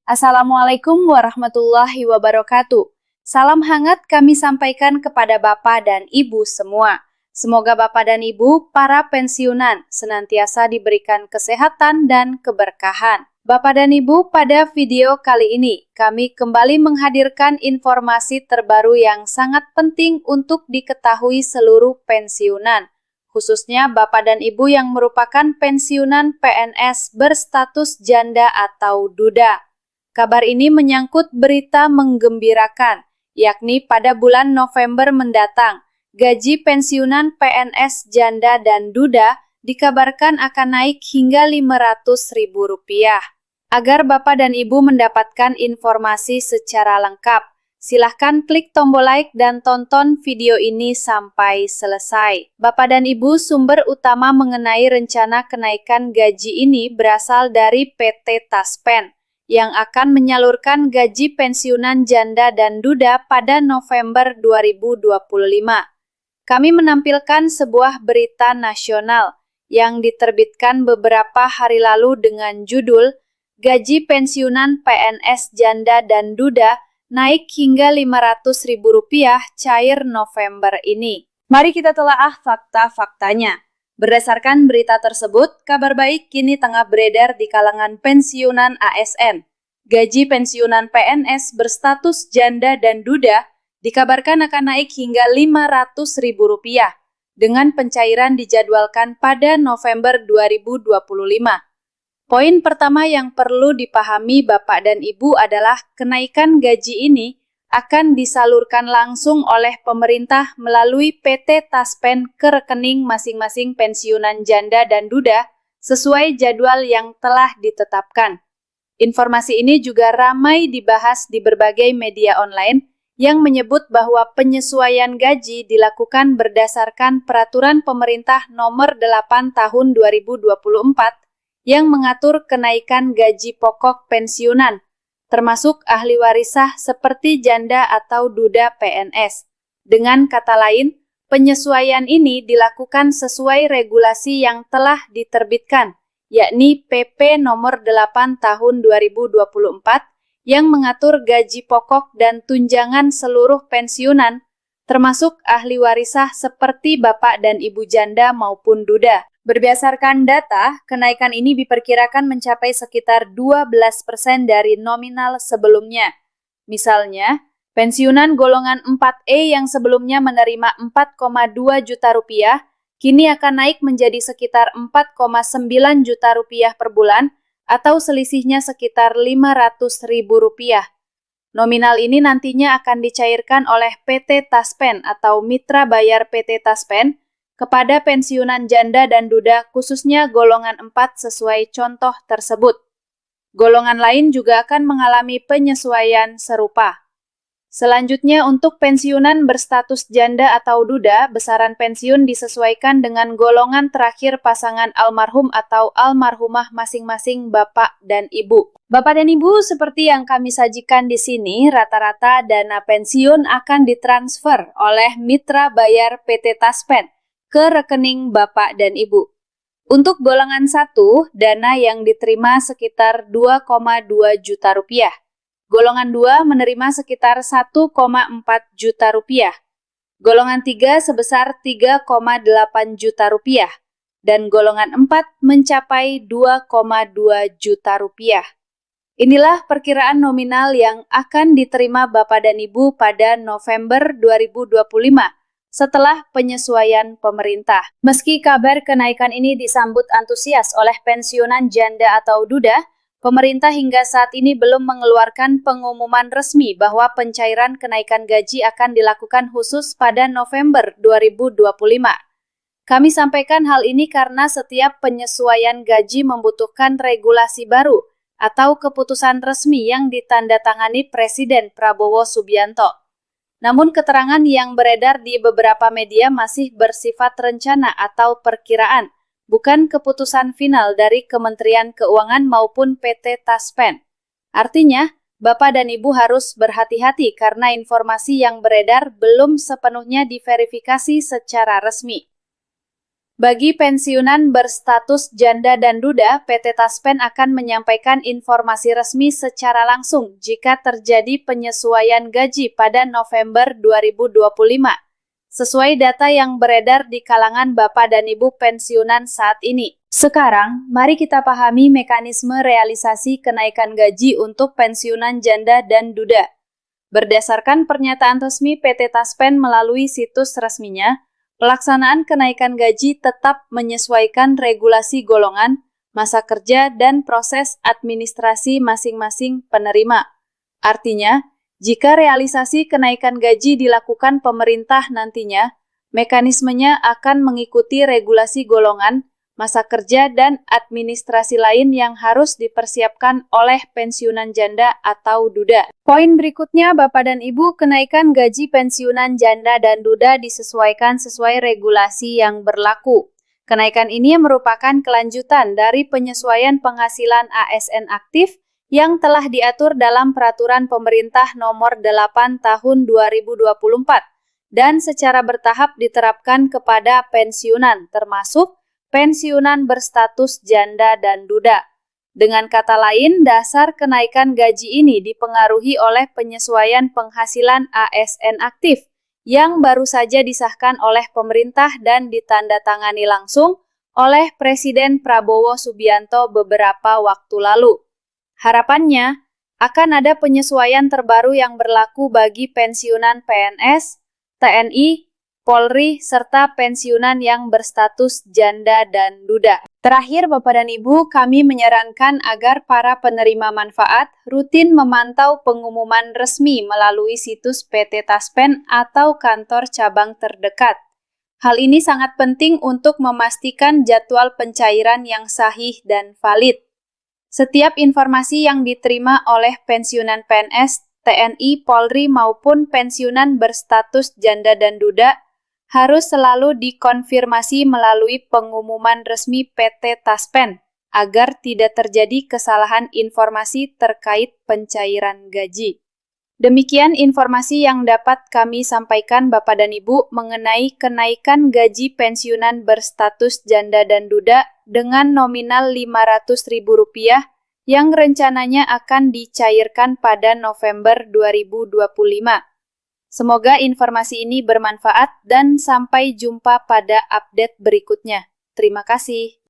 Assalamualaikum warahmatullahi wabarakatuh. Salam hangat kami sampaikan kepada Bapak dan Ibu semua. Semoga Bapak dan Ibu, para pensiunan, senantiasa diberikan kesehatan dan keberkahan. Bapak dan Ibu, pada video kali ini, kami kembali menghadirkan informasi terbaru yang sangat penting untuk diketahui seluruh pensiunan. Khususnya Bapak dan Ibu yang merupakan pensiunan PNS berstatus janda atau duda. Kabar ini menyangkut berita menggembirakan, yakni pada bulan November mendatang, gaji pensiunan PNS janda dan duda dikabarkan akan naik hingga Rp500.000. Agar Bapak dan Ibu mendapatkan informasi secara lengkap, silahkan klik tombol like dan tonton video ini sampai selesai. Bapak dan Ibu, sumber utama mengenai rencana kenaikan gaji ini berasal dari PT Taspen, yang akan menyalurkan gaji pensiunan janda dan duda pada November 2025. Kami menampilkan sebuah berita nasional yang diterbitkan beberapa hari lalu dengan judul Gaji Pensiunan PNS Janda dan Duda naik hingga Rp500.000 cair November ini. Mari kita telaah fakta-faktanya. Berdasarkan berita tersebut, kabar baik kini tengah beredar di kalangan pensiunan ASN. Gaji pensiunan PNS berstatus janda dan duda dikabarkan akan naik hingga Rp500.000 dengan pencairan dijadwalkan pada November 2025. Poin pertama yang perlu dipahami Bapak dan Ibu adalah kenaikan gaji ini akan disalurkan langsung oleh pemerintah melalui PT Taspen ke rekening masing-masing pensiunan janda dan duda sesuai jadwal yang telah ditetapkan. Informasi ini juga ramai dibahas di berbagai media online yang menyebut bahwa penyesuaian gaji dilakukan berdasarkan Peraturan Pemerintah Nomor 8 Tahun 2024 yang mengatur kenaikan gaji pokok pensiunan, termasuk ahli warisah seperti janda atau duda PNS. Dengan kata lain, penyesuaian ini dilakukan sesuai regulasi yang telah diterbitkan, yakni PP Nomor 8 Tahun 2024 yang mengatur gaji pokok dan tunjangan seluruh pensiunan, termasuk ahli warisah seperti Bapak dan Ibu janda maupun duda. Berdasarkan data, kenaikan ini diperkirakan mencapai sekitar 12% dari nominal sebelumnya. Misalnya, pensiunan golongan 4E yang sebelumnya menerima Rp4,2 juta, kini akan naik menjadi sekitar Rp4,9 juta per bulan atau selisihnya sekitar Rp500.000. Nominal ini nantinya akan dicairkan oleh PT Taspen atau mitra bayar PT Taspen kepada pensiunan janda dan duda khususnya golongan 4 sesuai contoh tersebut. Golongan lain juga akan mengalami penyesuaian serupa. Selanjutnya, untuk pensiunan berstatus janda atau duda, besaran pensiun disesuaikan dengan golongan terakhir pasangan almarhum atau almarhumah masing-masing Bapak dan Ibu. Bapak dan Ibu, seperti yang kami sajikan di sini, rata-rata dana pensiun akan ditransfer oleh mitra bayar PT Taspen ke rekening Bapak dan Ibu. Untuk golongan 1, dana yang diterima sekitar Rp2,2 juta. Golongan 2 menerima sekitar Rp1,4 juta. Golongan 3 sebesar Rp3,8 juta. Dan golongan 4 mencapai Rp2,2 juta. Inilah perkiraan nominal yang akan diterima Bapak dan Ibu pada November 2025. Setelah penyesuaian pemerintah. Meski kabar kenaikan ini disambut antusias oleh pensiunan janda atau duda, pemerintah hingga saat ini belum mengeluarkan pengumuman resmi bahwa pencairan kenaikan gaji akan dilakukan khusus pada November 2025. Kami sampaikan hal ini karena setiap penyesuaian gaji membutuhkan regulasi baru atau keputusan resmi yang ditandatangani Presiden Prabowo Subianto. Namun keterangan yang beredar di beberapa media masih bersifat rencana atau perkiraan, bukan keputusan final dari Kementerian Keuangan maupun PT Taspen. Artinya, Bapak dan Ibu harus berhati-hati karena informasi yang beredar belum sepenuhnya diverifikasi secara resmi. Bagi pensiunan berstatus janda dan duda, PT Taspen akan menyampaikan informasi resmi secara langsung jika terjadi penyesuaian gaji pada November 2025. Sesuai data yang beredar di kalangan Bapak dan Ibu pensiunan saat ini. Sekarang, mari kita pahami mekanisme realisasi kenaikan gaji untuk pensiunan janda dan duda. Berdasarkan pernyataan resmi PT Taspen melalui situs resminya, pelaksanaan kenaikan gaji tetap menyesuaikan regulasi golongan, masa kerja, dan proses administrasi masing-masing penerima. Artinya, jika realisasi kenaikan gaji dilakukan pemerintah nantinya, mekanismenya akan mengikuti regulasi golongan, masa kerja, dan administrasi lain yang harus dipersiapkan oleh pensiunan janda atau duda. Poin berikutnya, Bapak dan Ibu, kenaikan gaji pensiunan janda dan duda disesuaikan sesuai regulasi yang berlaku. Kenaikan ini merupakan kelanjutan dari penyesuaian penghasilan ASN aktif yang telah diatur dalam Peraturan Pemerintah Nomor 8 Tahun 2024 dan secara bertahap diterapkan kepada pensiunan, termasuk pensiunan berstatus janda dan duda. Dengan kata lain, dasar kenaikan gaji ini dipengaruhi oleh penyesuaian penghasilan ASN aktif yang baru saja disahkan oleh pemerintah dan ditandatangani langsung oleh Presiden Prabowo Subianto beberapa waktu lalu. Harapannya, akan ada penyesuaian terbaru yang berlaku bagi pensiunan PNS, TNI, Polri, serta pensiunan yang berstatus janda dan duda. Terakhir, Bapak dan Ibu, kami menyarankan agar para penerima manfaat rutin memantau pengumuman resmi melalui situs PT Taspen atau kantor cabang terdekat. Hal ini sangat penting untuk memastikan jadwal pencairan yang sahih dan valid. Setiap informasi yang diterima oleh pensiunan PNS, TNI, Polri maupun pensiunan berstatus janda dan duda harus selalu dikonfirmasi melalui pengumuman resmi PT Taspen agar tidak terjadi kesalahan informasi terkait pencairan gaji. Demikian informasi yang dapat kami sampaikan Bapak dan Ibu mengenai kenaikan gaji pensiunan berstatus janda dan duda dengan nominal Rp500.000 yang rencananya akan dicairkan pada November 2025. Semoga informasi ini bermanfaat dan sampai jumpa pada update berikutnya. Terima kasih.